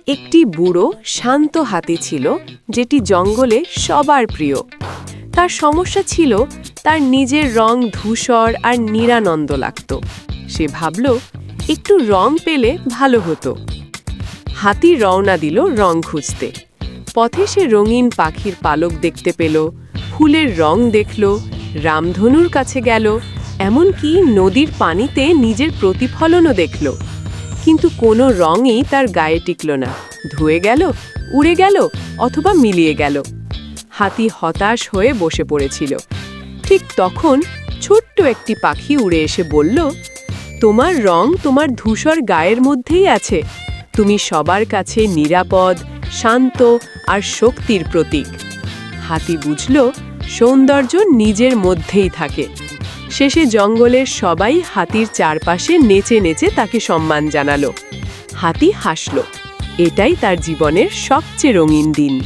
একটি বুড়ো শান্ত হাতি ছিল, যেটি জঙ্গলে সবার প্রিয়। তার সমস্যা ছিল তার নিজের রং ধূসর আর নিরানন্দ লাগত। সে ভাবল একটু রং পেলে ভালো হতো। হাতি রওনা দিল রং খুঁজতে। পথে সে রঙিন পাখির পালক দেখতে পেল, ফুলের রং দেখল, রামধনুর কাছে গেল, এমনকি নদীর পানিতে নিজের প্রতিফলনও দেখল। কিন্তু কোনো রঙই তার গায়ে টিকল না। ধুয়ে গেল, উড়ে গেল, অথবা মিলিয়ে গেল। হাতি হতাশ হয়ে বসে পড়েছিল। ঠিক তখন ছোট্ট একটি পাখি উড়ে এসে বলল, তোমার রং তোমার ধূসর গায়ের মধ্যেই আছে। তুমি সবার কাছে নিরাপদ, শান্ত আর শক্তির প্রতীক। হাতি বুঝল সৌন্দর্য নিজের মধ্যেই থাকে। শেষে জঙ্গলের সবাই হাতির চারপাশে নেচে নেচে তাকে সম্মান জানালো। হাতি হাসল। এটাই তার জীবনের সবচেয়ে রঙিন দিন।